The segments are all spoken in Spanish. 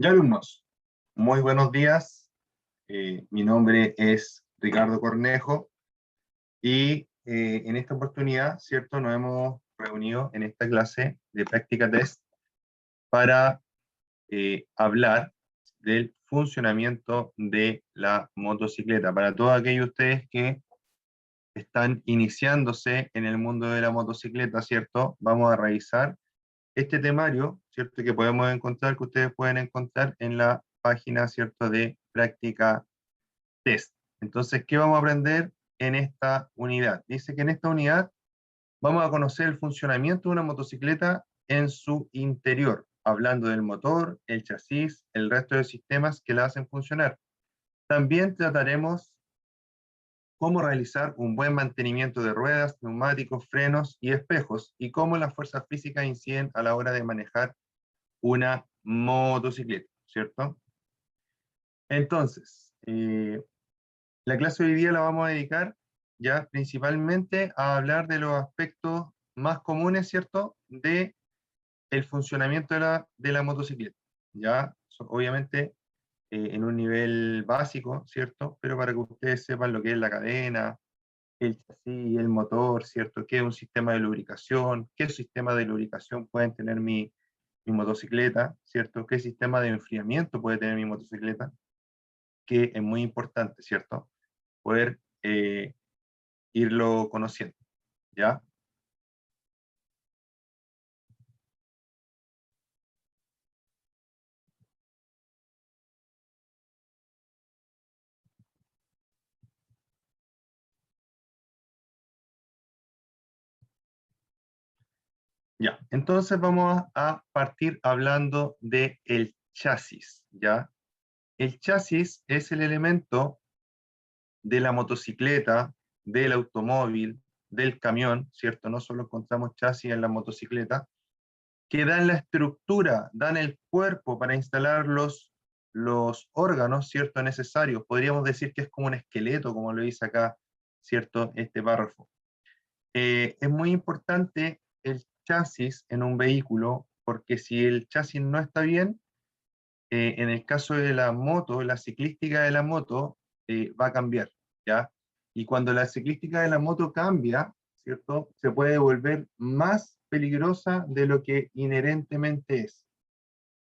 Ya alumnos, muy buenos días. Mi nombre es Ricardo Cornejo y en esta oportunidad, ¿cierto? Nos hemos reunido en esta clase de práctica test para hablar del funcionamiento de la motocicleta. Para todos aquellos de ustedes que están iniciándose en el mundo de la motocicleta, ¿cierto? Vamos a revisar este temario, ¿cierto? Que podemos encontrar, que ustedes pueden encontrar en la página, ¿cierto? De práctica test. Entonces, ¿qué vamos a aprender en esta unidad? Dice que en esta unidad vamos a conocer el funcionamiento de una motocicleta en su interior, hablando del motor, el chasis, el resto de sistemas que la hacen funcionar. También trataremos cómo realizar un buen mantenimiento de ruedas, neumáticos, frenos y espejos, y cómo las fuerzas físicas inciden a la hora de manejar una motocicleta, ¿cierto? Entonces, la clase de hoy día la vamos a dedicar ya principalmente a hablar de los aspectos más comunes, ¿cierto?, de el funcionamiento de la motocicleta. Ya, obviamente, en un nivel básico, ¿cierto? Pero para que ustedes sepan lo que es la cadena, el chasis, el motor, ¿cierto? ¿Qué es un sistema de lubricación? ¿Qué sistema de lubricación pueden tener mi motocicleta? ¿Cierto? ¿Qué sistema de enfriamiento puede tener mi motocicleta? Que es muy importante, ¿cierto? Poder irlo conociendo, ¿ya? Ya, entonces vamos a partir hablando de el chasis, ¿ya? El chasis es el elemento de la motocicleta, del automóvil, del camión, ¿cierto? No solo encontramos chasis en la motocicleta, que dan la estructura, dan el cuerpo para instalar los órganos, ¿cierto? Necesarios. Podríamos decir que es como un esqueleto, como lo dice acá, ¿cierto? Este párrafo. Es muy importante el chasis en un vehículo, porque si el chasis no está bien, en el caso de la moto, la ciclística de la moto va a cambiar, ¿ya? Y cuando la ciclística de la moto cambia, ¿cierto? Se puede volver más peligrosa de lo que inherentemente es.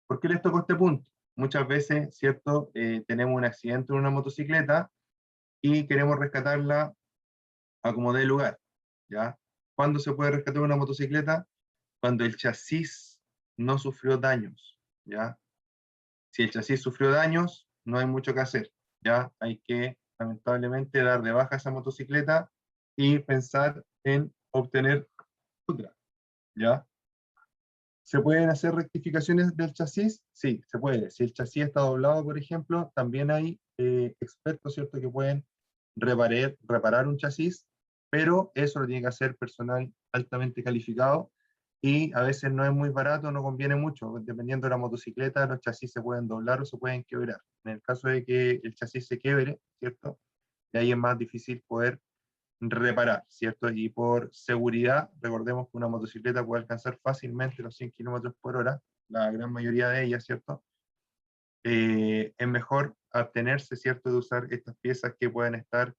¿Por qué les toco este punto? Muchas veces, ¿cierto? Tenemos un accidente en una motocicleta y queremos rescatarla a como dé lugar, ¿ya? ¿Cuándo se puede rescatar una motocicleta? Cuando el chasis no sufrió daños, ¿ya? Si el chasis sufrió daños, no hay mucho que hacer, ¿ya? Hay que, lamentablemente, dar de baja esa motocicleta y pensar en obtener otra, ¿ya? ¿Se pueden hacer rectificaciones del chasis? Sí, se puede. Si el chasis está doblado, por ejemplo, también hay expertos, ¿cierto?, que pueden reparar un chasis, pero eso lo tiene que hacer personal altamente calificado y a veces no es muy barato, no conviene mucho. Dependiendo de la motocicleta, los chasis se pueden doblar o se pueden quebrar. En el caso de que el chasis se quiebre, ¿cierto?, de ahí es más difícil poder reparar, ¿cierto? Y por seguridad, recordemos que una motocicleta puede alcanzar fácilmente los 100 kilómetros por hora, la gran mayoría de ellas, ¿cierto? Es mejor abstenerse, ¿cierto?, de usar estas piezas que pueden estar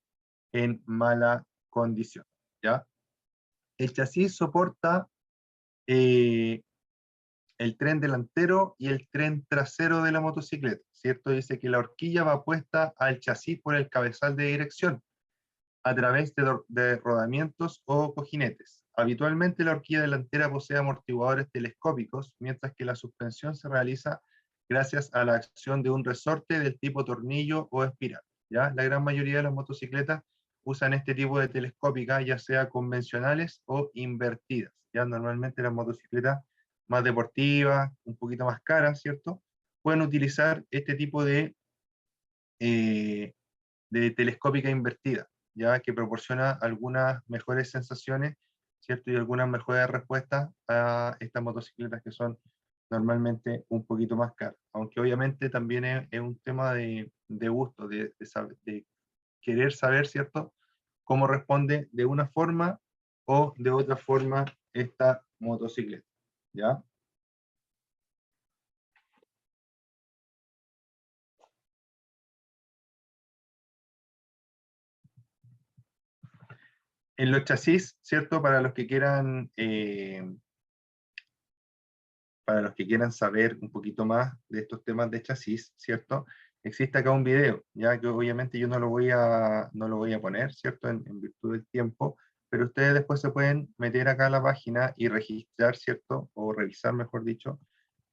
en mala condición, ¿ya? El chasis soporta eh, el tren delantero y el tren trasero de la motocicleta, ¿cierto? Dice que la horquilla va puesta al chasis por el cabezal de dirección, a través de rodamientos o cojinetes. Habitualmente la horquilla delantera posee amortiguadores telescópicos, mientras que la suspensión se realiza gracias a la acción de un resorte del tipo tornillo o espiral, ¿ya? La gran mayoría de las motocicletas usan este tipo de telescópicas, ya sea convencionales o invertidas, ¿ya? Normalmente las motocicletas más deportivas, un poquito más caras, ¿cierto?, pueden utilizar este tipo eh, de telescópica invertida, ya que proporciona algunas mejores sensaciones, ¿cierto? Y algunas mejores respuestas a estas motocicletas que son normalmente un poquito más caras. Aunque obviamente también es un tema de gusto, de querer saber, ¿cierto?, cómo responde de una forma o de otra forma esta motocicleta, ¿ya? En los chasis, ¿cierto? Para los que quieran saber un poquito más de estos temas de chasis, ¿cierto? Existe acá un video, ya que obviamente yo no lo voy a poner, ¿cierto? En virtud del tiempo, pero ustedes después se pueden meter acá a la página y registrar, ¿cierto? O revisar, mejor dicho,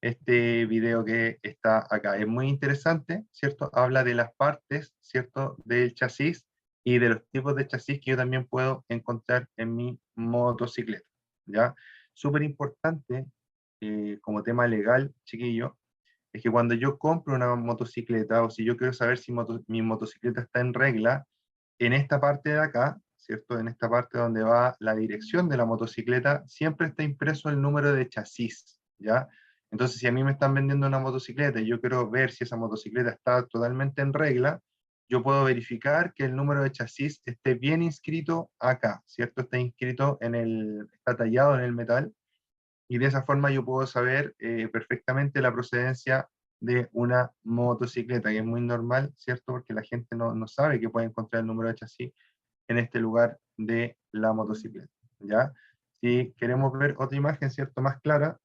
este video que está acá. Es muy interesante, ¿cierto? Habla de las partes, ¿cierto? Del chasis y de los tipos de chasis que yo también puedo encontrar en mi motocicleta, ¿ya? Súper importante como tema legal, chiquillo, es que cuando yo compro una motocicleta o si yo quiero saber si mi motocicleta está en regla, en esta parte de acá, ¿cierto? En esta parte donde va la dirección de la motocicleta, siempre está impreso el número de chasis, ¿ya? Entonces, si a mí me están vendiendo una motocicleta y yo quiero ver si esa motocicleta está totalmente en regla, yo puedo verificar que el número de chasis esté bien inscrito acá, ¿cierto? Está tallado en el metal, y de esa forma yo puedo saber perfectamente la procedencia de una motocicleta, que es muy normal, ¿cierto? Porque la gente no sabe que puede encontrar el número de chasis en este lugar de la motocicleta, ¿ya? Si queremos ver otra imagen, ¿cierto? Más clara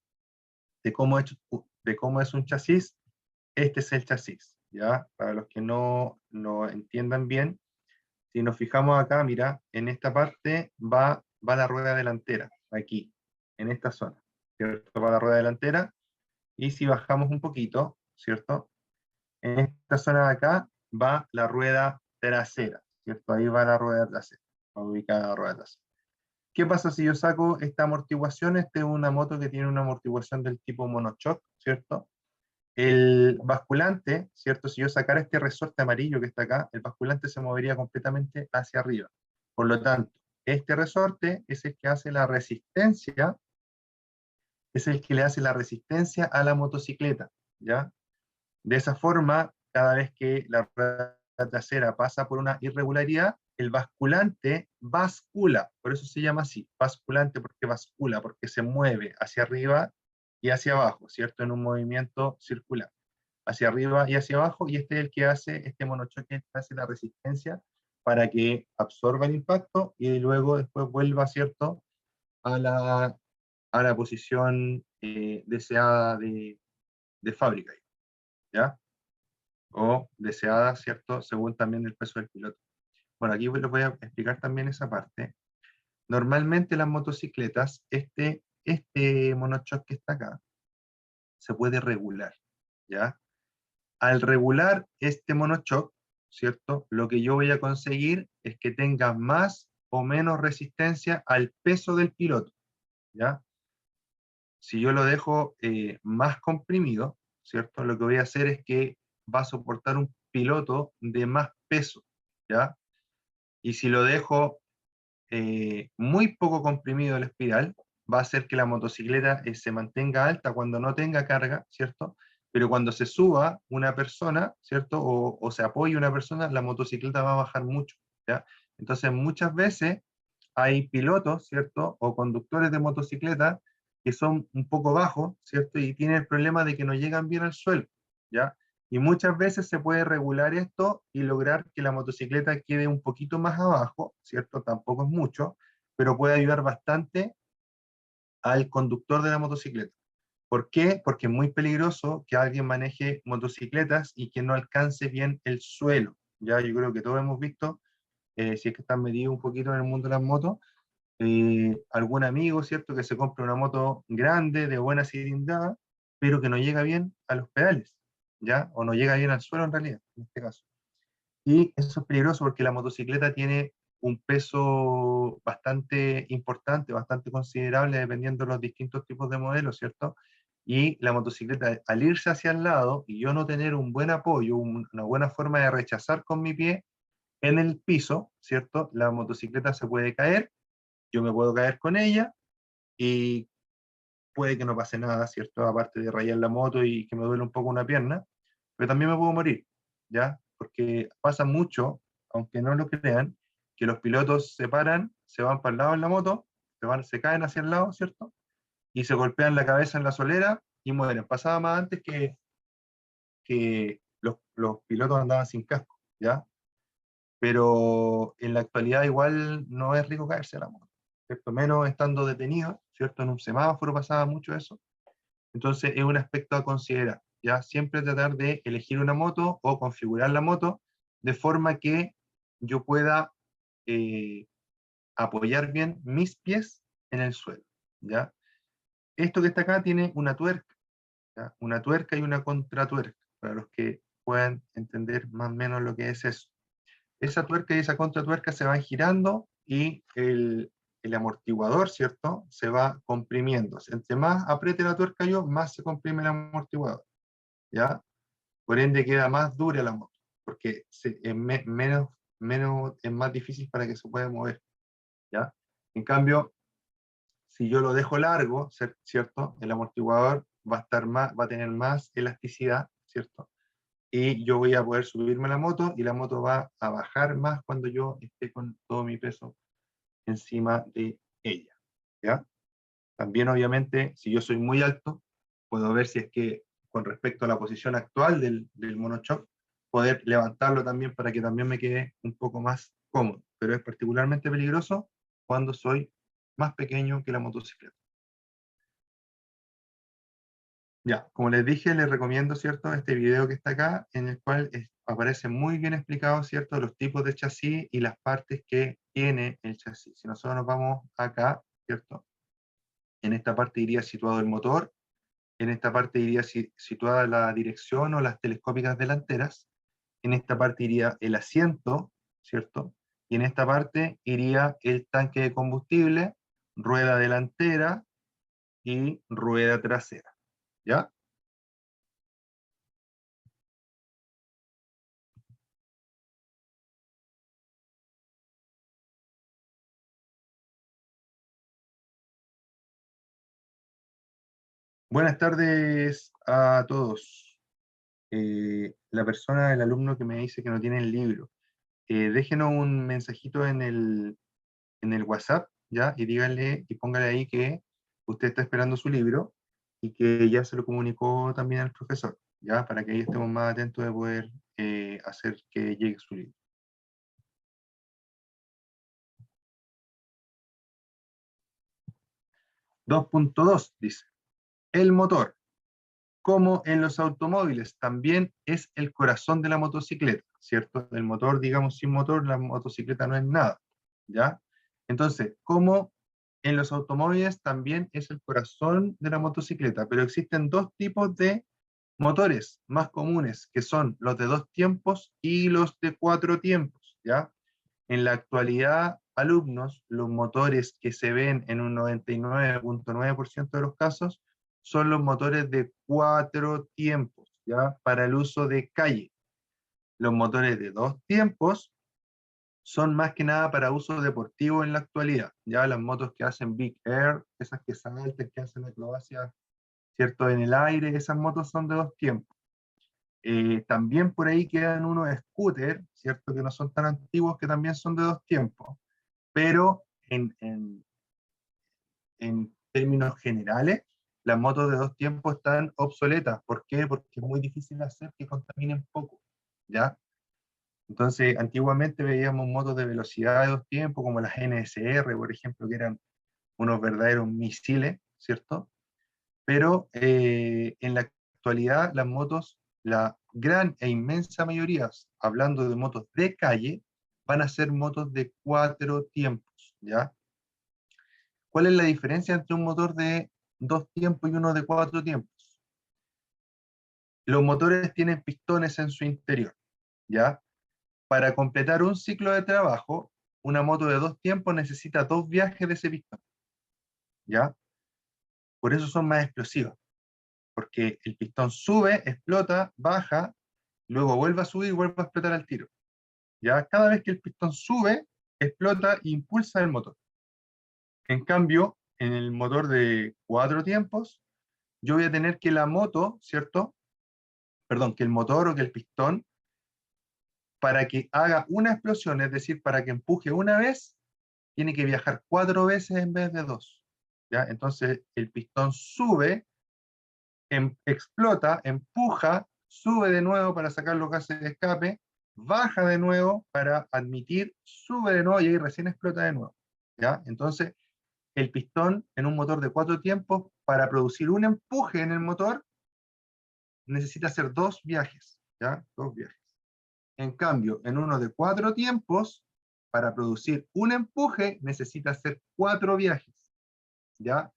de cómo es un chasis, este es el chasis, ¿ya? Para los que no entiendan bien, si nos fijamos acá, mira, en esta parte va la rueda delantera, aquí, en esta zona, ¿cierto? Va la rueda delantera, y si bajamos un poquito, ¿cierto? En esta zona de acá va la rueda trasera, ¿cierto? Ahí va la rueda trasera, va ubicada la rueda trasera. ¿Qué pasa si yo saco esta amortiguación? Esta es una moto que tiene una amortiguación del tipo monoshock, ¿cierto? El basculante, ¿cierto? Si yo sacara este resorte amarillo que está acá, el basculante se movería completamente hacia arriba. Por lo tanto, este resorte es el que hace la resistencia, es el que le hace la resistencia a la motocicleta, ¿ya? De esa forma, cada vez que la rueda trasera pasa por una irregularidad, el basculante bascula, por eso se llama así, basculante porque bascula, porque se mueve hacia arriba y hacia abajo, ¿cierto? En un movimiento circular, hacia arriba y hacia abajo, y este es el que hace, este monochoque hace la resistencia para que absorba el impacto y luego después vuelva, ¿cierto? A la posición deseada de fábrica, ¿ya? O deseada, ¿cierto? Según también el peso del piloto. Bueno, aquí les voy a explicar también esa parte. Normalmente las motocicletas, este monochoque que está acá, se puede regular, ¿ya? Al regular este monochoque, ¿cierto? Lo que yo voy a conseguir es que tenga más o menos resistencia al peso del piloto, ¿ya? Si yo lo dejo más comprimido, ¿cierto? Lo que voy a hacer es que va a soportar un piloto de más peso, ¿ya? Y si lo dejo muy poco comprimido el espiral, va a hacer que la motocicleta se mantenga alta cuando no tenga carga, ¿cierto? Pero cuando se suba una persona, ¿cierto? O se apoye una persona, la motocicleta va a bajar mucho, ¿ya? Entonces muchas veces hay pilotos, ¿cierto? O conductores de motocicleta que son un poco bajos, ¿cierto? Y tienen el problema de que no llegan bien al suelo, ¿ya? Y muchas veces se puede regular esto y lograr que la motocicleta quede un poquito más abajo, ¿cierto? Tampoco es mucho, pero puede ayudar bastante al conductor de la motocicleta. ¿Por qué? Porque es muy peligroso que alguien maneje motocicletas y que no alcance bien el suelo. Ya yo creo que todos hemos visto, si es que están metidos un poquito en el mundo de las motos, algún amigo, ¿cierto? Que se compra una moto grande, de buena cilindrada, pero que no llega bien a los pedales, ¿ya? O no llega bien al suelo en realidad, en este caso. Y eso es peligroso porque la motocicleta tiene un peso bastante importante, bastante considerable, dependiendo de los distintos tipos de modelos, ¿cierto? Y la motocicleta, al irse hacia el lado y yo no tener un buen apoyo, una buena forma de rechazar con mi pie en el piso, ¿cierto? La motocicleta se puede caer, yo me puedo caer con ella y puede que no pase nada, ¿cierto? Aparte de rayar la moto y que me duele un poco una pierna, pero también me puedo morir, ¿ya? Porque pasa mucho, aunque no lo crean, que los pilotos se paran, se van para el lado en la moto, se caen hacia el lado, ¿cierto? Y se golpean la cabeza en la solera y mueren. Pasaba más antes que los pilotos andaban sin casco, ¿ya? pero en la actualidad igual no es rico caerse a la moto, ¿cierto? Menos estando detenido, ¿cierto? En un semáforo pasaba mucho eso. Entonces es un aspecto a considerar, ¿ya? Siempre tratar de elegir una moto o configurar la moto de forma que yo pueda eh, apoyar bien mis pies en el suelo, ¿ya? Esto que está acá tiene una tuerca, ¿ya? Una tuerca y una contratuerca, para los que puedan entender más o menos lo que es eso. Esa tuerca y esa contratuerca se van girando y el amortiguador, ¿cierto? Se va comprimiendo. Entre más apriete la tuerca yo, más se comprime el amortiguador, ¿ya? Por ende queda más dura la moto, porque menos, es más difícil para que se pueda mover, ¿ya? En cambio, si yo lo dejo largo, ¿cierto? El amortiguador va a estar más, va a tener más elasticidad, ¿cierto? Y yo voy a poder subirme a la moto y la moto va a bajar más cuando yo esté con todo mi peso encima de ella, ¿ya? También obviamente, si yo soy muy alto, puedo ver si es que con respecto a la posición actual del monochoc, poder levantarlo también para que también me quede un poco más cómodo, pero es particularmente peligroso cuando soy más pequeño que la motocicleta. Ya, como les dije, les recomiendo, ¿cierto?, este video que está acá, en el cual aparece muy bien explicado, ¿cierto?, los tipos de chasis y las partes que tiene el chasis. Si nosotros nos vamos acá, ¿cierto?, en esta parte iría situado el motor, en esta parte iría situada la dirección o las telescópicas delanteras, en esta parte iría el asiento, ¿cierto?, y en esta parte iría el tanque de combustible, rueda delantera y rueda trasera, ¿ya? Buenas tardes a todos. La persona, el alumno que me dice que no tiene el libro, déjenos un mensajito en el WhatsApp, ¿ya? Y díganle y póngale ahí que usted está esperando su libro y que ya se lo comunicó también al profesor, ¿ya? Para que ahí estemos más atentos de poder hacer que llegue su libro. 2.2 dice, el motor, como en los automóviles, también es el corazón de la motocicleta, ¿cierto? El motor, digamos, sin motor, la motocicleta no es nada, ¿ya? Entonces, como en los automóviles también es el corazón de la motocicleta, pero existen dos tipos de motores más comunes, que son los de dos tiempos y los de cuatro tiempos, ¿ya? En la actualidad, alumnos, los motores que se ven en un 99.9% de los casos son los motores de cuatro tiempos, ¿ya? Para el uso de calle. Los motores de dos tiempos son más que nada para uso deportivo en la actualidad, ya las motos que hacen Big Air, esas que saltan, que hacen acrobacias, ¿cierto? En el aire, esas motos son de dos tiempos. También por ahí quedan unos scooters, ¿cierto? Que no son tan antiguos, que también son de dos tiempos, pero en términos generales, las motos de dos tiempos están obsoletas. ¿Por qué? Porque es muy difícil hacer que contaminen poco, ¿ya? Entonces, antiguamente veíamos motos de velocidad de dos tiempos, como las NSR, por ejemplo, que eran unos verdaderos misiles, ¿cierto? Pero en la actualidad las motos, la gran e inmensa mayoría, hablando de motos de calle, van a ser motos de cuatro tiempos, ¿ya? ¿Cuál es la diferencia entre un motor de dos tiempos y uno de cuatro tiempos? Los motores tienen pistones en su interior, ¿ya? Para completar un ciclo de trabajo, una moto de dos tiempos necesita dos viajes de ese pistón, ¿ya? Por eso son más explosivas, porque el pistón sube, explota, baja, luego vuelve a subir y vuelve a explotar al tiro. ¿Ya? Cada vez que el pistón sube, explota e impulsa el motor. En cambio, en el motor de cuatro tiempos, yo voy a tener que la moto, ¿cierto? Perdón, que el motor o que el pistón, para que haga una explosión, es decir, para que empuje una vez, tiene que viajar cuatro veces en vez de dos. ¿Ya? Entonces, el pistón sube, explota, empuja, sube de nuevo para sacar los gases de escape, baja de nuevo para admitir, sube de nuevo y ahí recién explota de nuevo, ¿ya? Entonces, el pistón en un motor de 4 tiempos, para producir un empuje en el motor, necesita hacer 2 viajes, ¿ya? 2 viajes. En cambio, en uno de 4 tiempos, para producir un empuje, necesita hacer 4 viajes, ¿ya?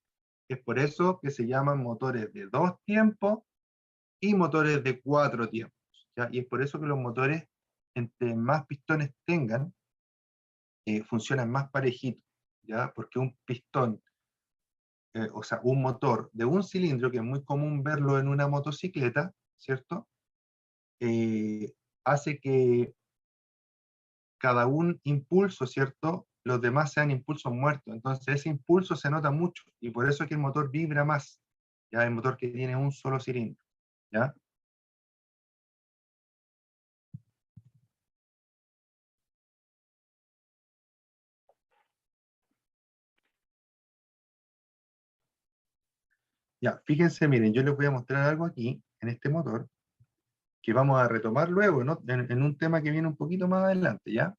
Es por eso que se llaman motores de 2 tiempos y motores de 4 tiempos, ¿ya? Y es por eso que los motores, entre más pistones tengan, funcionan más parejitos, ¿ya? Porque un pistón, o sea, un motor de un cilindro, que es muy común verlo en una motocicleta, ¿cierto? Eh, hace que cada un impulso, ¿cierto? Los demás sean impulsos muertos. Entonces ese impulso se nota mucho y por eso es que el motor vibra más, ¿ya? El motor que tiene un solo cilindro, ¿ya? Ya, fíjense, miren, yo les voy a mostrar algo aquí, en este motor, que vamos a retomar luego, ¿no? En un tema que viene un poquito más adelante, ¿ya?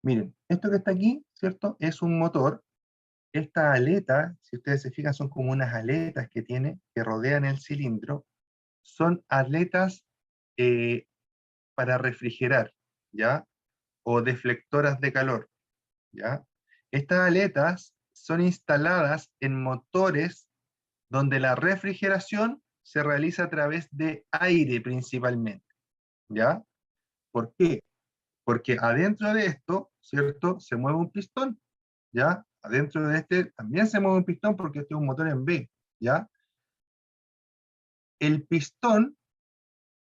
Miren, esto que está aquí, ¿cierto? Es un motor. Esta aleta, si ustedes se fijan, son como unas aletas que tiene, que rodean el cilindro. Son aletas eh, para refrigerar, ¿ya? O deflectoras de calor, ¿ya? Estas aletas son instaladas en motores donde la refrigeración se realiza a través de aire principalmente, ¿ya? ¿Por qué? Porque adentro de esto, ¿cierto? Se mueve un pistón, ¿ya? Adentro de este también se mueve un pistón porque este es un motor en B, ¿ya? El pistón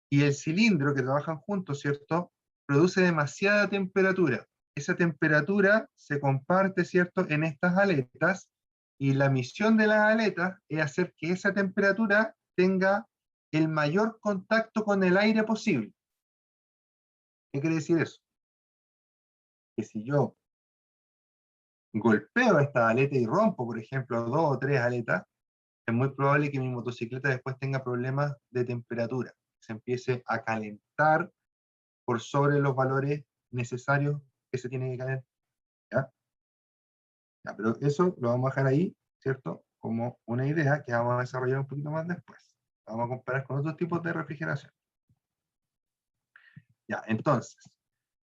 y el cilindro que trabajan juntos, ¿cierto? Produce demasiada temperatura. Esa temperatura se comparte, ¿cierto?, en estas aletas, y la misión de las aletas es hacer que esa temperatura tenga el mayor contacto con el aire posible. ¿Qué quiere decir eso? Que si yo golpeo esta aleta y rompo, por ejemplo, 2 o 3 aletas, es muy probable que mi motocicleta después tenga problemas de temperatura, se empiece a calentar por sobre los valores necesarios que se tienen que calentar. ¿Ya? Ya, pero eso lo vamos a dejar ahí, ¿cierto? Como una idea que vamos a desarrollar un poquito más después. Vamos a comparar con otros tipos de refrigeración. Ya, entonces,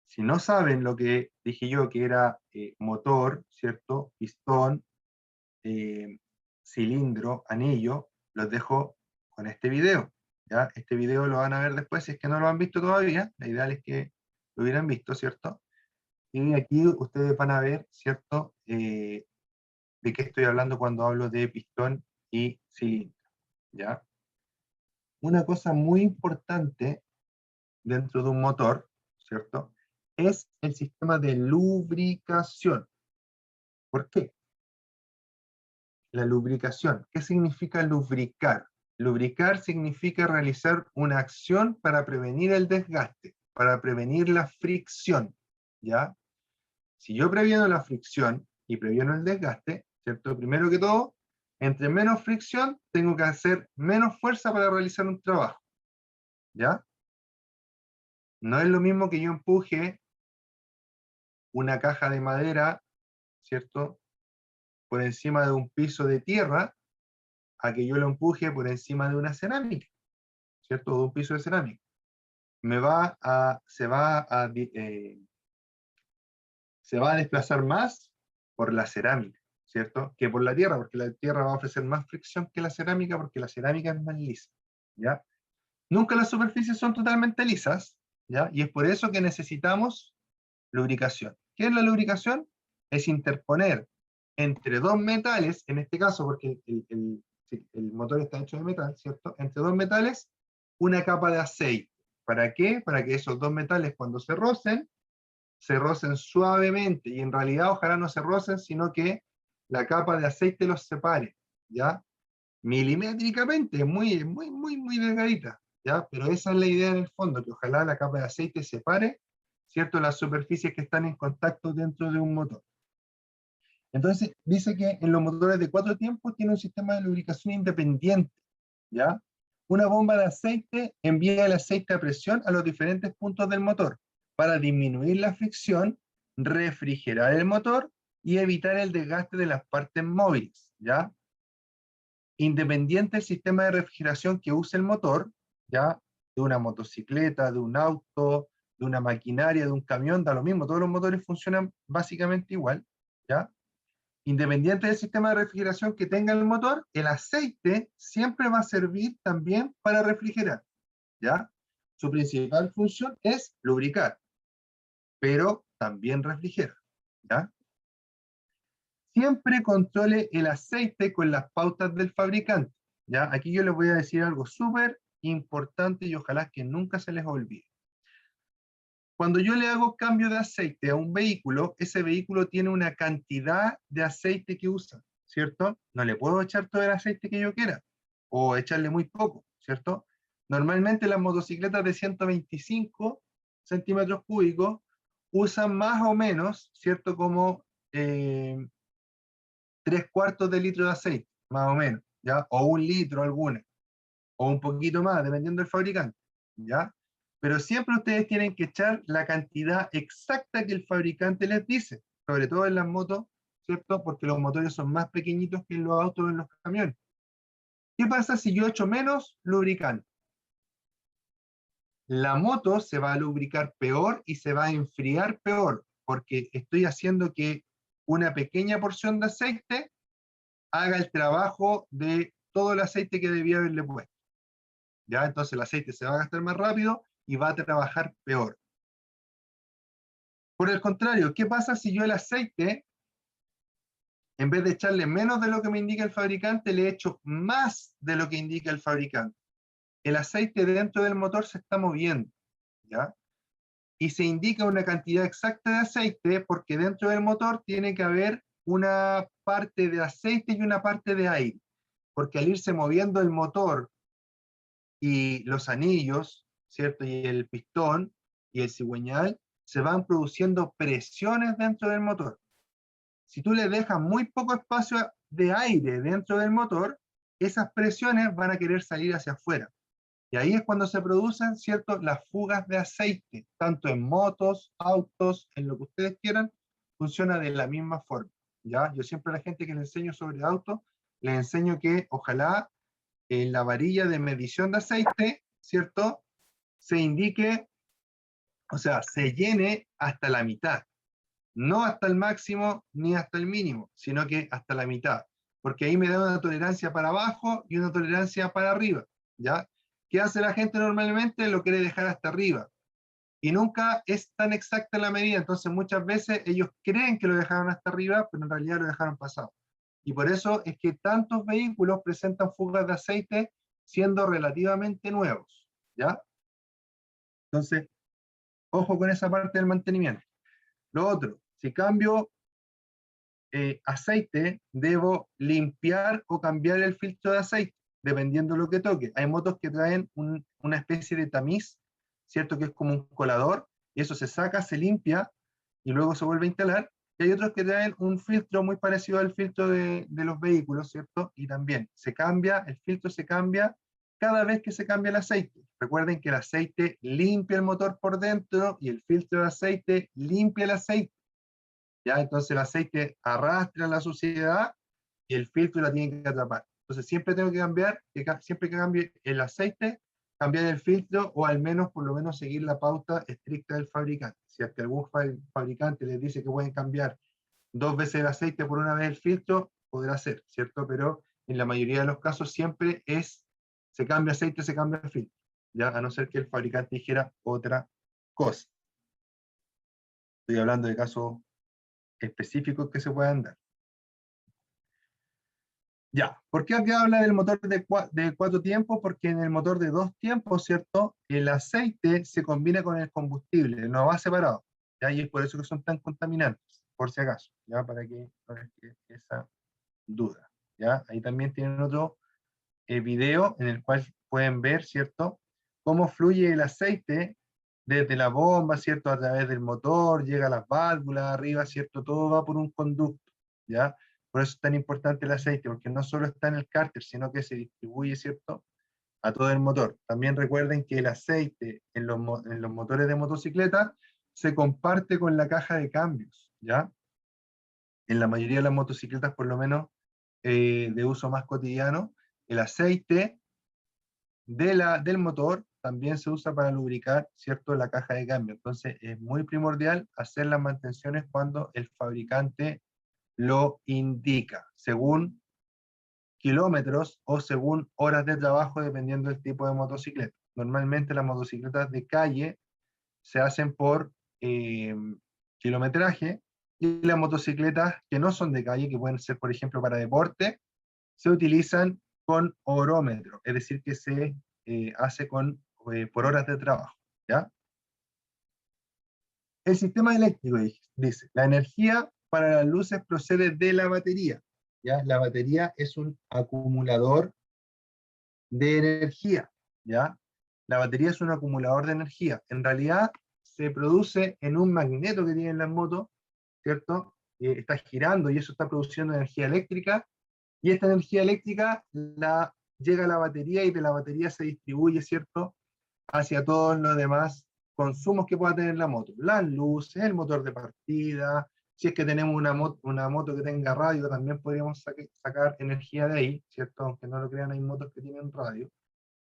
si no saben lo que dije yo, que era motor, ¿cierto? Pistón, eh, cilindro, anillo, los dejo con este video. ¿Ya? Este video lo van a ver después, si es que no lo han visto todavía. La idea es que lo hubieran visto, ¿cierto? Y aquí ustedes van a ver, ¿cierto? De qué estoy hablando cuando hablo de pistón y cilindro, ¿ya? Una cosa muy importante dentro de un motor, ¿cierto? Es el sistema de lubricación. ¿Por qué? La lubricación. ¿Qué significa lubricar? Lubricar significa realizar una acción para prevenir el desgaste, para prevenir la fricción, ¿ya? Si yo previeno la fricción y previeno el desgaste, ¿cierto? Primero que todo, entre menos fricción, tengo que hacer menos fuerza para realizar un trabajo, ¿ya? No es lo mismo que yo empuje una caja de madera, ¿cierto? Por encima de un piso de tierra, a que yo lo empuje por encima de una cerámica, ¿cierto? O de un piso de cerámica. Se va a desplazar más por la cerámica, ¿cierto? Que por la tierra, porque la tierra va a ofrecer más fricción que la cerámica, porque la cerámica es más lisa, ¿ya? Nunca las superficies son totalmente lisas, ¿ya? Y es por eso que necesitamos lubricación. ¿Qué es la lubricación? Es interponer entre 2 metales, en este caso, porque el motor está hecho de metal, ¿cierto? Entre 2 metales, una capa de aceite. ¿Para qué? Para que esos 2 metales, cuando se rocen suavemente, y en realidad ojalá no se rocen, sino que la capa de aceite los separe, ¿ya? Milimétricamente, muy, muy, muy, muy delgadita, ¿ya? Pero esa es la idea en el fondo, que ojalá la capa de aceite separe, ¿cierto?, las superficies que están en contacto dentro de un motor. Entonces, dice que en los motores de 4 tiempos tiene un sistema de lubricación independiente, ¿ya? Una bomba de aceite envía el aceite a presión a los diferentes puntos del motor. para disminuir la fricción, refrigerar el motor y evitar el desgaste de las partes móviles, ¿ya? Independiente del sistema de refrigeración que use el motor, ¿ya? De una motocicleta, de un auto, de una maquinaria, de un camión, da lo mismo, todos los motores funcionan básicamente igual, ¿ya? Independiente del sistema de refrigeración que tenga el motor, el aceite siempre va a servir también para refrigerar, ¿ya? Su principal función es lubricar, pero también refrigera, ¿ya? Siempre controle el aceite con las pautas del fabricante, ¿ya? Aquí yo les voy a decir algo súper importante y ojalá que nunca se les olvide. Cuando yo le hago cambio de aceite a un vehículo, ese vehículo tiene una cantidad de aceite que usa, ¿cierto? No le puedo echar todo el aceite que yo quiera, o echarle muy poco, ¿cierto? Normalmente las motocicletas de 125 centímetros cúbicos usan más o menos, ¿cierto? Como 3/4 de litro de aceite, más o menos, ¿ya? O 1 litro alguna, o un poquito más, dependiendo del fabricante, ¿ya? Pero siempre ustedes tienen que echar la cantidad exacta que el fabricante les dice, sobre todo en las motos, ¿cierto? Porque los motores son más pequeñitos que en los autos o en los camiones. ¿Qué pasa si yo echo menos lubricante? La moto se va a lubricar peor y se va a enfriar peor, porque estoy haciendo que una pequeña porción de aceite haga el trabajo de todo el aceite que debía haberle puesto. ¿Ya? Entonces el aceite se va a gastar más rápido y va a trabajar peor. Por el contrario, ¿qué pasa si yo el aceite, en vez de echarle menos de lo que me indica el fabricante, le echo más de lo que indica el fabricante? El aceite dentro del motor se está moviendo, ¿ya? Y se indica una cantidad exacta de aceite porque dentro del motor tiene que haber una parte de aceite y una parte de aire, porque al irse moviendo el motor y los anillos, ¿cierto? Y el pistón y el cigüeñal, se van produciendo presiones dentro del motor. Si tú le dejas muy poco espacio de aire dentro del motor, esas presiones van a querer salir hacia afuera. Y ahí es cuando se producen, ¿cierto?, las fugas de aceite, tanto en motos, autos, en lo que ustedes quieran, funciona de la misma forma, ¿ya? Yo siempre a la gente que le enseño sobre autos, les enseño que ojalá en la varilla de medición de aceite, ¿cierto?, se indique, o sea, se llene hasta la mitad, no hasta el máximo ni hasta el mínimo, sino que hasta la mitad, porque ahí me da una tolerancia para abajo y una tolerancia para arriba, ¿ya? ¿Qué hace la gente normalmente? Lo quiere dejar hasta arriba, y nunca es tan exacta la medida, entonces muchas veces ellos creen que lo dejaron hasta arriba, pero en realidad lo dejaron pasado. Y por eso es que tantos vehículos presentan fugas de aceite siendo relativamente nuevos, ¿ya? Entonces, ojo con esa parte del mantenimiento. Lo otro, si cambio aceite, debo limpiar o cambiar el filtro de aceite, dependiendo de lo que toque. Hay motos que traen una especie de tamiz, ¿cierto? Que es como un colador, y eso se saca, se limpia, y luego se vuelve a instalar. Y hay otros que traen un filtro muy parecido al filtro de los vehículos, ¿cierto? Y también se cambia, el filtro se cambia cada vez que se cambia el aceite. Recuerden que el aceite limpia el motor por dentro y el filtro de aceite limpia el aceite. ¿Ya? Entonces el aceite arrastra la suciedad y el filtro la tiene que atrapar. Entonces siempre tengo que cambiar, siempre que cambie el aceite, cambiar el filtro o al menos por lo menos seguir la pauta estricta del fabricante. Si es que algún fabricante les dice que pueden cambiar 2 veces el aceite por una vez el filtro, podrá ser, ¿cierto? Pero en la mayoría de los casos siempre se cambia aceite, se cambia el filtro, ¿ya? A no ser que el fabricante dijera otra cosa. Estoy hablando de casos específicos que se puedan dar. Ya, ¿por qué acá habla del motor de 4 tiempos? Porque en el motor de 2 tiempos, ¿cierto? El aceite se combina con el combustible, no va separado, ¿ya? Y es por eso que son tan contaminantes, por si acaso, ¿ya? Para que no les quede esa duda, ¿ya? Ahí también tienen otro video en el cual pueden ver, ¿cierto? Cómo fluye el aceite desde la bomba, ¿cierto? A través del motor, llega a las válvulas arriba, ¿cierto? Todo va por un conducto, ¿ya? Por eso es tan importante el aceite, porque no solo está en el cárter, sino que se distribuye, ¿cierto?, a todo el motor. También recuerden que el aceite en los motores de motocicleta se comparte con la caja de cambios, ¿ya? En la mayoría de las motocicletas, por lo menos de uso más cotidiano, el aceite del motor también se usa para lubricar, ¿cierto?, la caja de cambio. Entonces es muy primordial hacer las mantenciones cuando el fabricante lo indica, según kilómetros o según horas de trabajo, dependiendo del tipo de motocicleta. Normalmente las motocicletas de calle se hacen por kilometraje, y las motocicletas que no son de calle, que pueden ser, por ejemplo, para deporte, se utilizan con horómetro, es decir, que se hace por horas de trabajo, ¿ya? El sistema eléctrico dice, la energía para las luces procede de la batería, ¿ya? La batería es un acumulador de energía, ¿ya? La batería es un acumulador de energía. En realidad se produce en un magneto que tienen las motos, ¿cierto? Está girando y eso está produciendo energía eléctrica, y esta energía eléctrica llega a la batería y de la batería se distribuye, ¿cierto?, hacia todos los demás consumos que pueda tener la moto. Las luces, el motor de partida, si es que tenemos una moto que tenga radio, también podríamos sacar energía de ahí, ¿cierto? Aunque no lo crean, hay motos que tienen radio,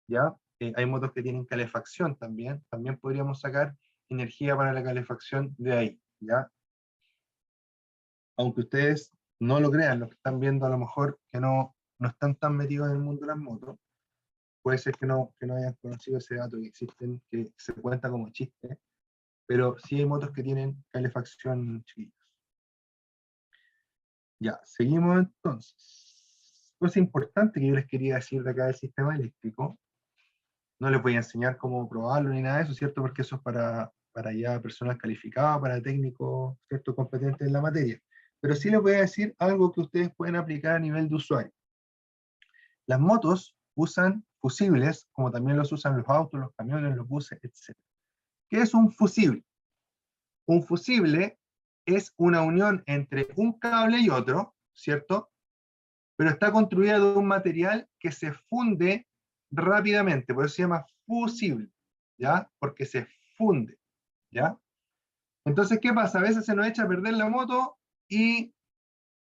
¿ya? Hay motos que tienen calefacción también podríamos sacar energía para la calefacción de ahí, ¿ya? Aunque ustedes no lo crean, los que están viendo a lo mejor que no están tan metidos en el mundo de las motos, puede ser que no hayan conocido ese dato que existen, que se cuenta como chiste, pero sí hay motos que tienen calefacción, chiquillos. Ya, seguimos entonces. Cosa importante que yo les quería decir de acá del sistema eléctrico, no les voy a enseñar cómo probarlo ni nada de eso, ¿cierto? Porque eso es para ya personas calificadas, para técnicos, ¿cierto?, competentes en la materia. Pero sí les voy a decir algo que ustedes pueden aplicar a nivel de usuario. Las motos usan fusibles, como también los usan los autos, los camiones, los buses, etc. ¿Qué es un fusible? Un fusible es una unión entre un cable y otro, ¿cierto? Pero está construida de un material que se funde rápidamente, por eso se llama fusible, ¿ya? Porque se funde, ¿ya? Entonces, ¿qué pasa? A veces se nos echa a perder la moto y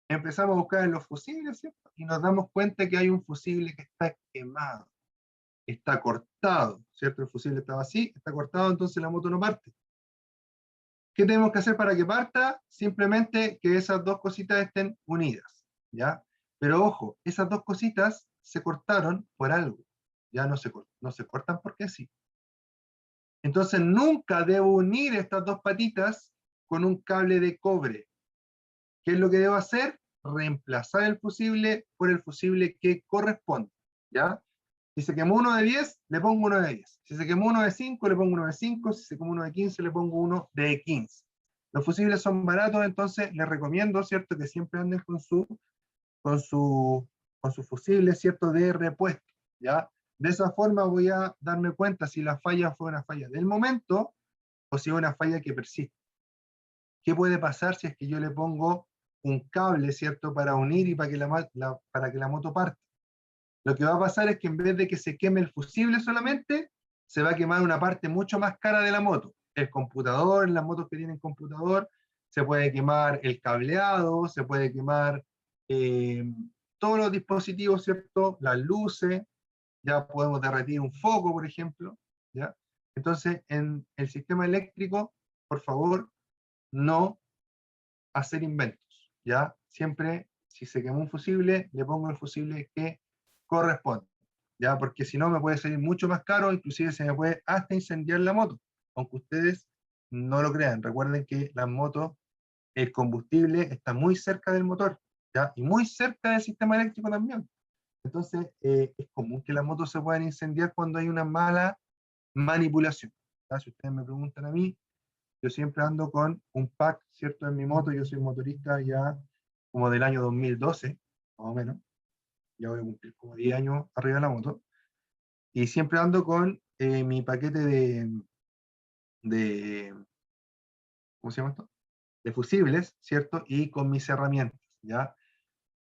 empezamos a buscar en los fusibles, ¿cierto? Y nos damos cuenta que hay un fusible que está quemado, está cortado, ¿cierto? El fusible estaba así, está cortado, entonces la moto no parte. ¿Qué tenemos que hacer para que parta? Simplemente que esas dos cositas estén unidas, ¿ya? Pero ojo, esas dos cositas se cortaron por algo, ya no se cortan porque sí. Entonces nunca debo unir estas dos patitas con un cable de cobre. ¿Qué es lo que debo hacer? Reemplazar el fusible por el fusible que corresponde, ¿ya? Si se quemó uno de 10, le pongo uno de 10. Si se quemó uno de 5, le pongo uno de 5. Si se quemó uno de 15, le pongo uno de 15. Los fusibles son baratos, entonces les recomiendo, ¿cierto?, que siempre anden con su, con su fusible, ¿cierto?, de repuesto, ¿ya? De esa forma voy a darme cuenta si la falla fue una falla del momento o si es una falla que persiste. ¿Qué puede pasar si es que yo le pongo un cable, ¿cierto?, para unir y para que la moto parte? Lo que va a pasar es que en vez de que se queme el fusible solamente, se va a quemar una parte mucho más cara de la moto. El computador, las motos que tienen computador, se puede quemar el cableado, se puede quemar eh, todos los dispositivos, ¿cierto? Las luces, ya podemos derretir un foco, por ejemplo, ¿ya? Entonces, en el sistema eléctrico, por favor, no hacer inventos, ¿ya? Siempre, si se quemó un fusible, le pongo el fusible que corresponde, ¿ya? Porque si no me puede salir mucho más caro, inclusive se me puede hasta incendiar la moto, aunque ustedes no lo crean. Recuerden que las motos, el combustible está muy cerca del motor, ¿ya? Y muy cerca del sistema eléctrico también. Entonces, es común que las motos se puedan incendiar cuando hay una mala manipulación, ¿ya? Si ustedes me preguntan a mí, yo siempre ando con un pack, ¿cierto?, en mi moto. Yo soy motorista ya como del año 2012, más o menos. Ya voy a cumplir como 10 años arriba de la moto. Y siempre ando con mi paquete de, ¿cómo se llama esto? De fusibles, ¿cierto? Y con mis herramientas, ¿ya?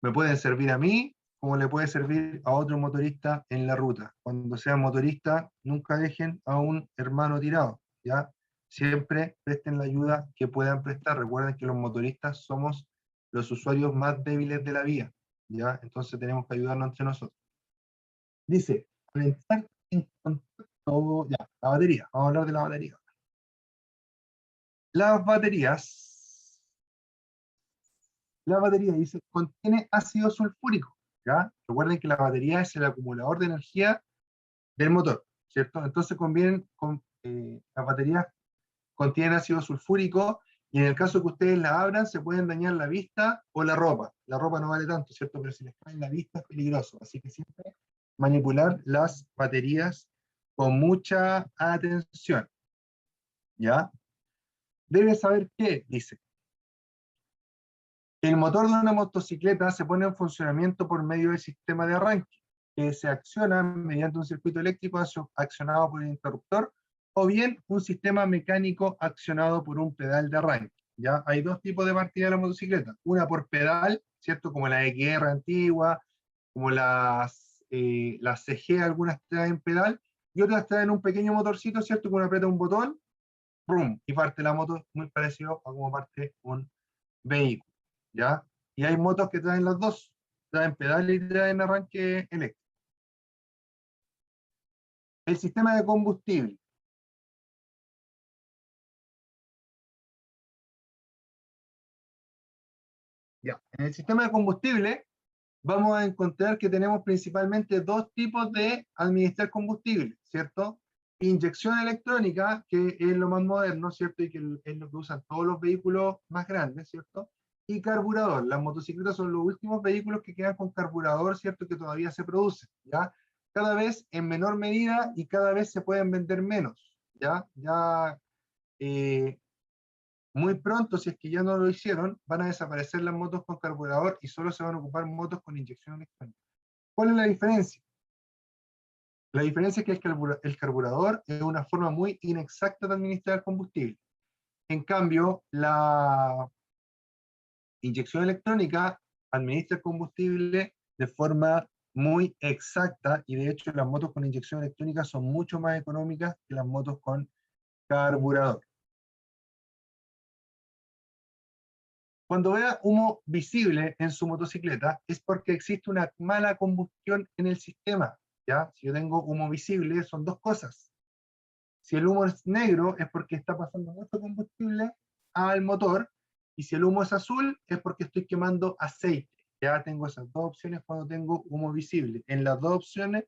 Me pueden servir a mí, como le puede servir a otro motorista en la ruta. Cuando sean motoristas, nunca dejen a un hermano tirado, ¿ya? siempre presten la ayuda que puedan prestar. Recuerden que los motoristas somos los usuarios más débiles de la vía, ¿ya? Entonces tenemos que ayudarnos entre nosotros. Dice, al entrar en contacto, ya, la batería, vamos a hablar de la batería. Las baterías, la batería dice, contiene ácido sulfúrico, ¿ya? Recuerden que la batería es el acumulador de energía del motor, ¿cierto? Entonces las baterías contienen ácido sulfúrico y en el caso que ustedes la abran se pueden dañar la vista o la ropa. La ropa no vale tanto, ¿cierto? Pero si les cae en la vista es peligroso. Así que siempre manipular las baterías con mucha atención, ¿ya? Debes saber qué, dice. El motor de una motocicleta se pone en funcionamiento por medio del sistema de arranque, que se acciona mediante un circuito eléctrico accionado por el interruptor, o bien un sistema mecánico accionado por un pedal de arranque. ¿Ya? Hay dos tipos de partida de la motocicleta, una por pedal, ¿cierto? Como la XR antigua, como las CG, algunas traen pedal, y otras traen un pequeño motorcito, ¿cierto? Que uno aprieta un botón, ¡prum! Y parte la moto, muy parecido a como parte un vehículo, ¿ya? Y hay motos que traen las dos, traen pedal y traen arranque eléctrico. El sistema de combustible. Ya. En el sistema de combustible vamos a encontrar que tenemos principalmente dos tipos de administrar combustible, ¿cierto? Inyección electrónica, que es lo más moderno, ¿cierto? Y que es lo que usan todos los vehículos más grandes, ¿cierto? Y carburador. Las motocicletas son los últimos vehículos que quedan con carburador, ¿cierto? Que todavía se producen, ¿ya? Cada vez en menor medida y cada vez se pueden vender menos, ¿ya? Ya muy pronto, si es que ya no lo hicieron, van a desaparecer las motos con carburador y solo se van a ocupar motos con inyección electrónica. ¿Cuál es la diferencia? La diferencia es que el carburador es una forma muy inexacta de administrar combustible. En cambio, la inyección electrónica administra el combustible de forma muy exacta y de hecho las motos con inyección electrónica son mucho más económicas que las motos con carburador. Cuando vea humo visible en su motocicleta es porque existe una mala combustión en el sistema, ¿ya? Si yo tengo humo visible son dos cosas. Si el humo es negro es porque está pasando mucho combustible al motor, y si el humo es azul es porque estoy quemando aceite. Ya tengo esas dos opciones cuando tengo humo visible. En las dos opciones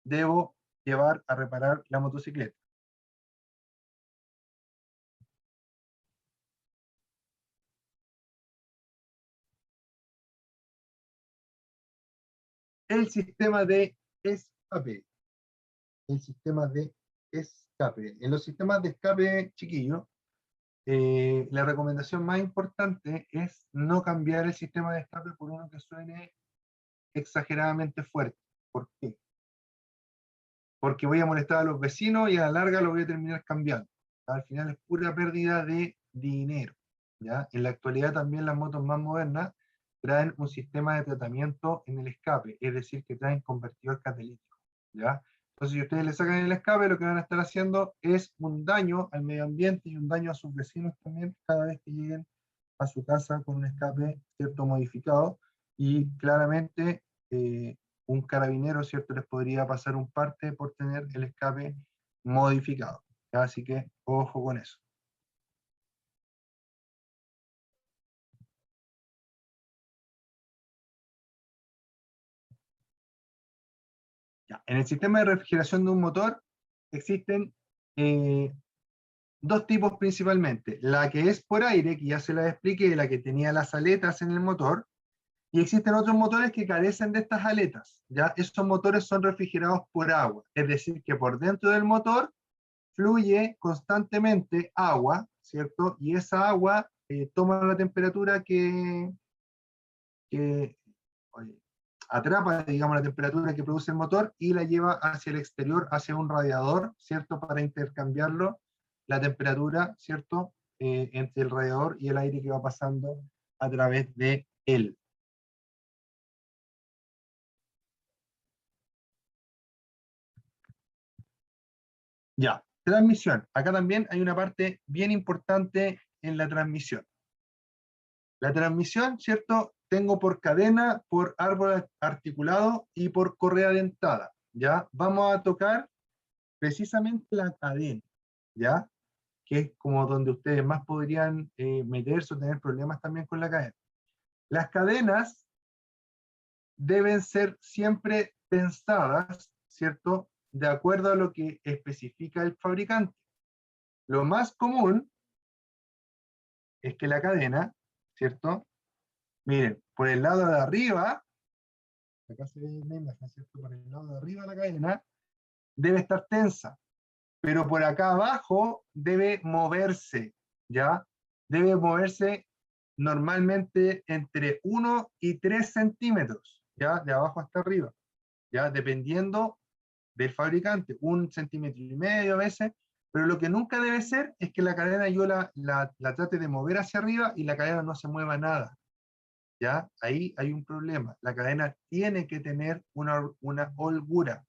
debo llevar a reparar la motocicleta. El sistema de escape. El sistema de escape. En los sistemas de escape, chiquillos, la recomendación más importante es no cambiar el sistema de escape por uno que suene exageradamente fuerte. ¿Por qué? Porque voy a molestar a los vecinos y a la larga lo voy a terminar cambiando. Al final es pura pérdida de dinero, ¿ya? En la actualidad también las motos más modernas traen un sistema de tratamiento en el escape, es decir, que traen convertidor catalítico, ¿ya? Entonces, si ustedes le sacan el escape, lo que van a estar haciendo es un daño al medio ambiente y un daño a sus vecinos también cada vez que lleguen a su casa con un escape, ¿cierto?, modificado. Y claramente un carabinero, ¿cierto?, les podría pasar un parte por tener el escape modificado. ¿Ya? Así que ojo con eso. Ya. En el sistema de refrigeración de un motor existen eh, dos tipos principalmente. La que es por aire, que ya se la expliqué, la que tenía las aletas en el motor, y existen otros motores que carecen de estas aletas. ¿Ya? Estos motores son refrigerados por agua, es decir, que por dentro del motor fluye constantemente agua, ¿cierto? Y esa agua toma la temperatura que oye, atrapa, digamos, la temperatura que produce el motor y la lleva hacia el exterior, hacia un radiador, ¿cierto? Para intercambiarlo, la temperatura, ¿cierto? Entre el radiador y el aire que va pasando a través de él. Ya, Transmisión. Acá también hay una parte bien importante en la transmisión. La transmisión, ¿cierto? Tengo por cadena, por árbol articulado y por correa dentada, ¿ya? Vamos a tocar precisamente la cadena, ¿ya? Que es como donde ustedes más podrían meterse o tener problemas también con la cadena. Las cadenas deben ser siempre pensadas, ¿cierto? De acuerdo a lo que especifica el fabricante. Lo más común es que la cadena, ¿cierto? Miren, por el lado de arriba, acá se ve la imagen, ¿cierto? Por el lado de arriba de la cadena, debe estar tensa, pero por acá abajo debe moverse, ¿ya? Debe moverse normalmente entre 1 y 3 centímetros, ¿ya? De abajo hasta arriba, ¿ya? Dependiendo del fabricante, 1,5 centímetros a veces, pero lo que nunca debe ser es que la cadena yo la trate de mover hacia arriba y la cadena no se mueva nada, ¿ya? Ahí hay un problema. La cadena tiene que tener una holgura,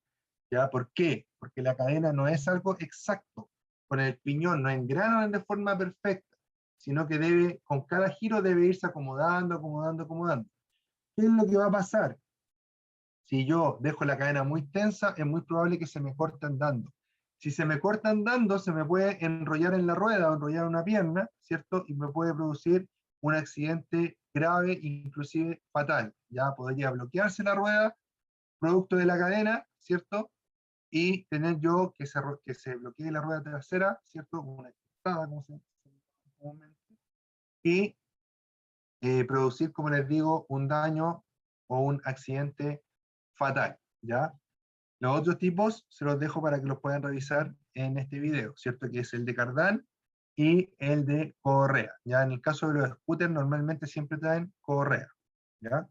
¿ya? ¿Por qué? Porque la cadena no es algo exacto. Con el piñón no engrana de forma perfecta, sino que debe, con cada giro debe irse acomodando, acomodando, acomodando. ¿Qué es lo que va a pasar? Si yo dejo la cadena muy tensa, es muy probable que se me corte andando. Si se me corta andando, se me puede enrollar en la rueda o enrollar una pierna, ¿cierto? Y me puede producir un accidente grave, inclusive fatal. Ya podría bloquearse la rueda, producto de la cadena, ¿cierto? Y tener yo que se bloquee la rueda trasera, ¿cierto? Como una espada, como se dice comúnmente, y producir, como les digo, un daño o un accidente fatal, ¿ya? Los otros tipos se los dejo para que los puedan revisar en este video, ¿cierto? Que es el de cardán y el de correa. Ya en el caso de los scooters normalmente siempre traen correa, ¿ya?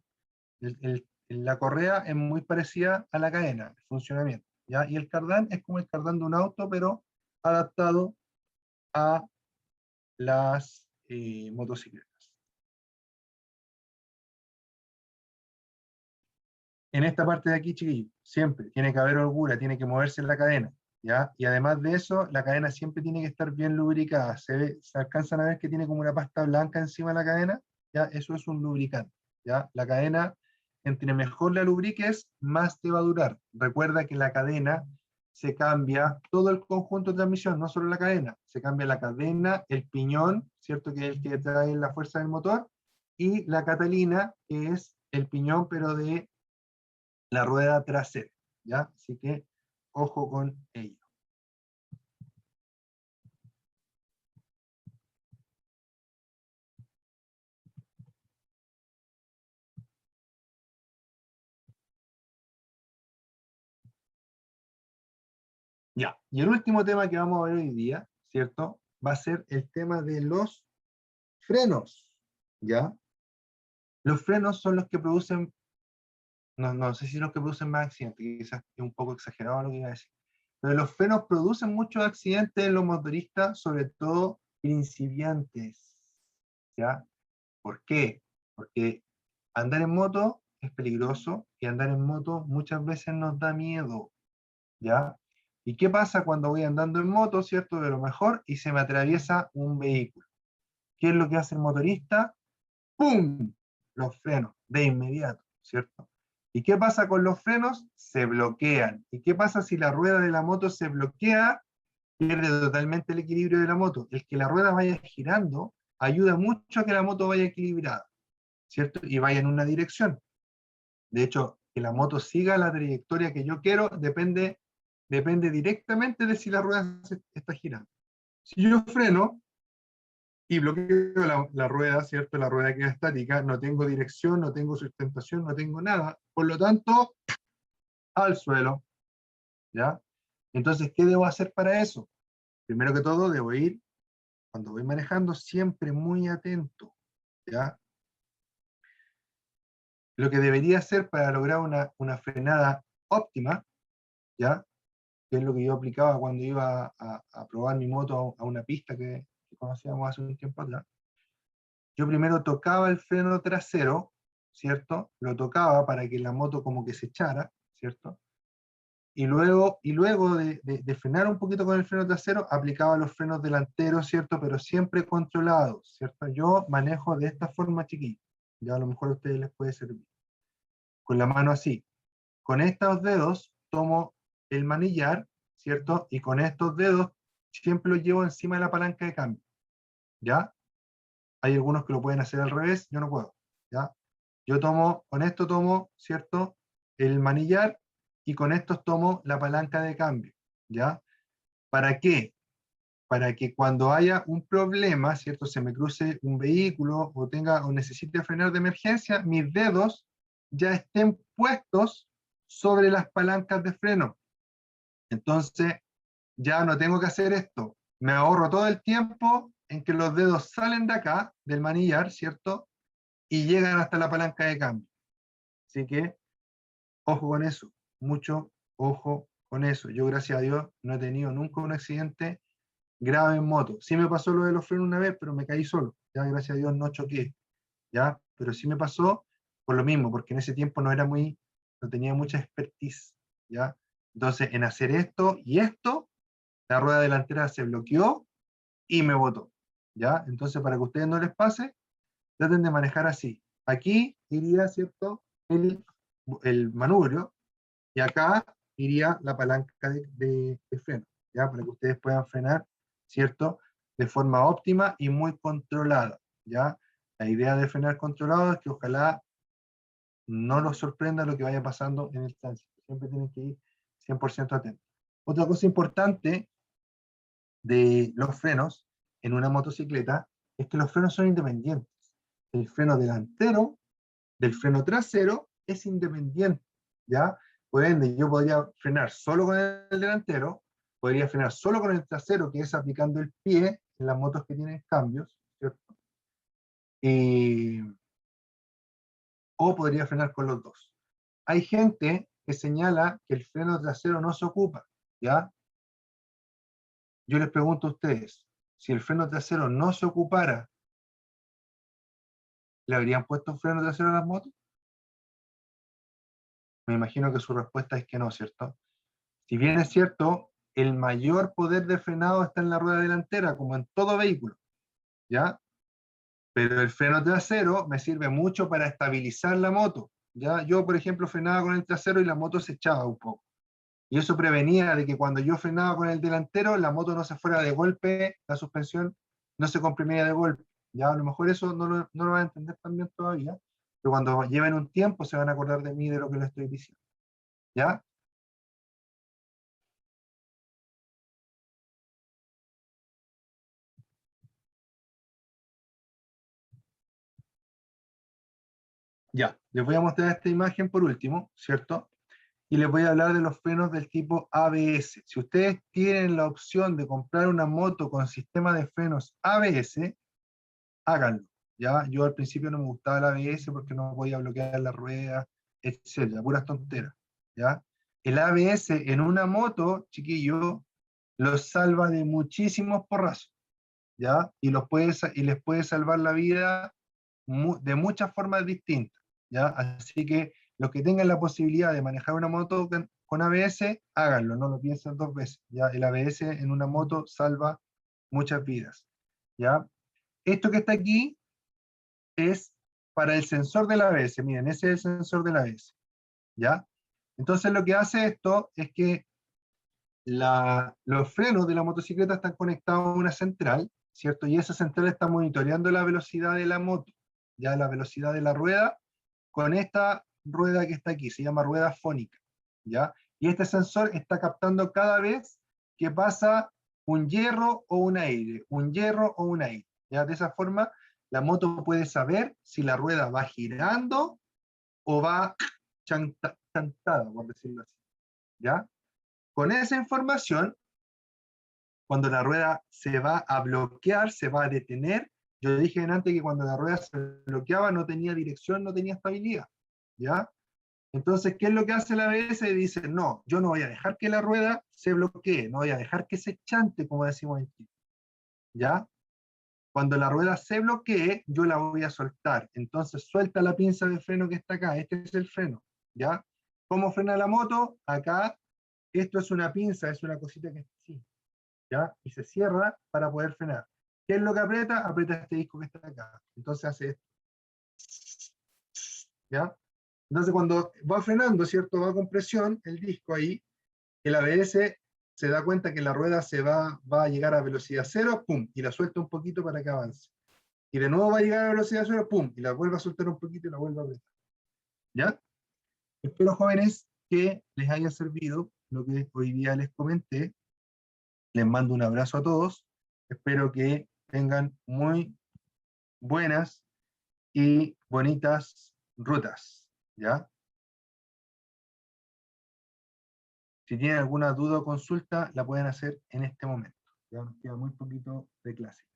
La correa es muy parecida a la cadena, el funcionamiento, ¿ya? Y el cardán es como el cardán de un auto, pero adaptado a las motocicletas. En esta parte de aquí, chiquillos, siempre tiene que haber holgura, tiene que moverse la cadena, ¿ya? Y además de eso, la cadena siempre tiene que estar bien lubricada. Se alcanzan a ver que tiene como una pasta blanca encima de la cadena, ¿ya? Eso es un lubricante, ¿ya? La cadena, entre mejor la lubriques, más te va a durar. Recuerda que la cadena se cambia todo el conjunto de transmisión, no solo la cadena. Se cambia la cadena, el piñón, ¿cierto? Que es el que trae la fuerza del motor, y la catalina, que es el piñón, pero de la rueda trasera, ¿ya? Así que ojo con ello. Ya, y el último tema que vamos a ver hoy día, ¿cierto? Va a ser el tema de los frenos, ¿ya? Los frenos son los que producen, no sé si los que producen más accidentes, quizás es un poco exagerado lo que iba a decir, pero los frenos producen muchos accidentes en los motoristas, sobre todo principiantes, ¿ya? ¿Por qué? Porque andar en moto es peligroso y andar en moto muchas veces nos da miedo, ¿ya? ¿Y qué pasa cuando voy andando en moto, cierto? De lo mejor y se me atraviesa un vehículo. ¿Qué es lo que hace el motorista? ¡Pum! Los frenos, de inmediato, ¿cierto? ¿Y qué pasa con los frenos? Se bloquean. ¿Y qué pasa si la rueda de la moto se bloquea? Pierde totalmente el equilibrio de la moto. El que la rueda vaya girando ayuda mucho a que la moto vaya equilibrada, ¿cierto? Y vaya en una dirección. De hecho, que la moto siga la trayectoria que yo quiero depende directamente de si la rueda se está girando. Si yo freno y bloqueo la rueda, ¿cierto? La rueda queda estática, no tengo dirección, no tengo sustentación, no tengo nada. Por lo tanto, al suelo, ¿ya? Entonces, ¿qué debo hacer para eso? Primero que todo, debo ir, cuando voy manejando, siempre muy atento, ¿ya? Lo que debería hacer para lograr una frenada óptima, ¿ya? Que es lo que yo aplicaba cuando iba a probar mi moto a una pista que conocíamos hace un tiempo atrás. Yo primero tocaba el freno trasero, ¿cierto? Lo tocaba para que la moto como que se echara, ¿cierto? y luego de frenar un poquito con el freno trasero, aplicaba los frenos delanteros, ¿cierto? Pero siempre controlados, ¿cierto? Yo manejo de esta forma, chiquillos. Ya a lo mejor a ustedes les puede servir. Con la mano así. Con estos dedos tomo el manillar, ¿cierto? Y con estos dedos siempre los llevo encima de la palanca de cambio, ¿ya? Hay algunos que lo pueden hacer al revés, yo no puedo, ¿ya? Yo tomo, con esto tomo, ¿cierto? El manillar y con estos tomo la palanca de cambio, ¿ya? ¿Para qué? Para que cuando haya un problema, ¿cierto? Se me cruce un vehículo o tenga o necesite frenar de emergencia, mis dedos ya estén puestos sobre las palancas de freno. Entonces, ya no tengo que hacer esto. Me ahorro todo el tiempo en que los dedos salen de acá, del manillar, ¿cierto? Y llegan hasta la palanca de cambio. Así que, ojo con eso. Mucho ojo con eso. Yo, gracias a Dios, no he tenido nunca un accidente grave en moto. Sí me pasó lo de los frenos una vez, pero me caí solo. Ya, gracias a Dios, no choqué. ¿Ya? Pero sí me pasó por lo mismo, porque en ese tiempo no tenía mucha expertise. ¿Ya? Entonces, en hacer esto y esto, la rueda delantera se bloqueó y me botó. ¿Ya? Entonces, para que a ustedes no les pase, traten de manejar así. Aquí iría, ¿cierto? El manubrio, y acá iría la palanca de freno, ¿ya? Para que ustedes puedan frenar, ¿cierto? De forma óptima y muy controlada, ¿ya? La idea de frenar controlado es que ojalá no los sorprenda lo que vaya pasando en el tránsito. Siempre tienen que ir 100% atentos. Otra cosa importante de los frenos en una motocicleta es que los frenos son independientes. El freno delantero del freno trasero es independiente, ¿ya? Por ende, yo podría frenar solo con el delantero, podría frenar solo con el trasero, que es aplicando el pie en las motos que tienen cambios, ¿cierto? O podría frenar con los dos. Hay gente que señala que el freno trasero no se ocupa, ¿ya? Yo les pregunto a ustedes, si el freno trasero no se ocupara, ¿le habrían puesto un freno trasero a las motos? Me imagino que su respuesta es que no, ¿cierto? Si bien es cierto, el mayor poder de frenado está en la rueda delantera, como en todo vehículo, ¿ya? Pero el freno trasero me sirve mucho para estabilizar la moto, ¿ya? Yo, por ejemplo, frenaba con el trasero y la moto se echaba un poco. Y eso prevenía de que cuando yo frenaba con el delantero, la moto no se fuera de golpe, la suspensión no se comprimía de golpe. Ya a lo mejor eso no lo van a entender tan bien todavía, pero cuando lleven un tiempo se van a acordar de mí de lo que les estoy diciendo. ¿Ya? Ya. Les voy a mostrar esta imagen por último, ¿cierto? Y les voy a hablar de los frenos del tipo ABS. Si ustedes tienen la opción de comprar una moto con sistema de frenos ABS, háganlo. ¿Ya? Yo al principio no me gustaba el ABS porque no podía bloquear la rueda, etcétera, puras tonteras. ¿Ya? El ABS en una moto, chiquillo, los salva de muchísimos porrazos, ¿ya? Y les puede salvar la vida de muchas formas distintas, ¿ya? Así que los que tengan la posibilidad de manejar una moto con ABS, háganlo, no lo piensen dos veces, ¿ya? El ABS en una moto salva muchas vidas, ¿ya? Esto que está aquí es para el sensor del ABS, miren, ese es el sensor del ABS, ¿ya? Entonces lo que hace esto es que los frenos de la motocicleta están conectados a una central, ¿cierto? Y esa central está monitoreando la velocidad de la moto, ya la velocidad de la rueda, con esta rueda que está aquí, se llama rueda fónica, ¿ya? Y este sensor está captando cada vez que pasa un hierro o un aire, un hierro o un aire, ¿ya? De esa forma, la moto puede saber si la rueda va girando o va chantada, por decirlo así, ¿ya? Con esa información, cuando la rueda se va a bloquear, se va a detener. Yo dije antes que cuando la rueda se bloqueaba no tenía dirección, no tenía estabilidad, ¿ya? Entonces, ¿qué es lo que hace la ABS? Dice, no, yo no voy a dejar que la rueda se bloquee, no voy a dejar que se chante, como decimos en Chile, ¿ya? Cuando la rueda se bloquee, yo la voy a soltar. Entonces, suelta la pinza de freno que está acá, este es el freno, ¿ya? ¿Cómo frena la moto? Acá esto es una pinza, es una cosita que es así, ¿ya? Y se cierra para poder frenar. ¿Qué es lo que aprieta? Aprieta este disco que está acá. Entonces hace esto, ¿ya? Entonces cuando va frenando, ¿cierto? Va con presión el disco ahí, el ABS se da cuenta que la rueda va a llegar a velocidad cero, pum, y la suelta un poquito para que avance. Y de nuevo va a llegar a velocidad cero, pum, y la vuelve a soltar un poquito y la vuelve a apretar. ¿Ya? Espero, jóvenes, que les haya servido lo que hoy día les comenté. Les mando un abrazo a todos. Espero que tengan muy buenas y bonitas rutas. ¿Ya? Si tienen alguna duda o consulta, la pueden hacer en este momento. Ya nos queda muy poquito de clase.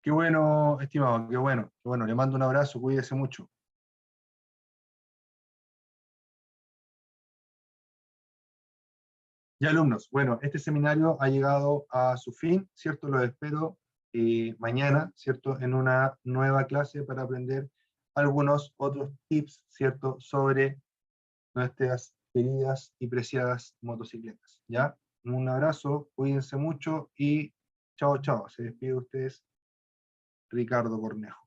Qué bueno, estimado, qué bueno, qué bueno. Le mando un abrazo, cuídese mucho. Y alumnos, bueno, este seminario ha llegado a su fin, ¿cierto? Los espero mañana, ¿cierto? En una nueva clase para aprender algunos otros tips, ¿cierto? Sobre nuestras queridas y preciadas motocicletas, ¿ya? Un abrazo, cuídense mucho y chao, chao. Se despide de ustedes Ricardo Cornejo.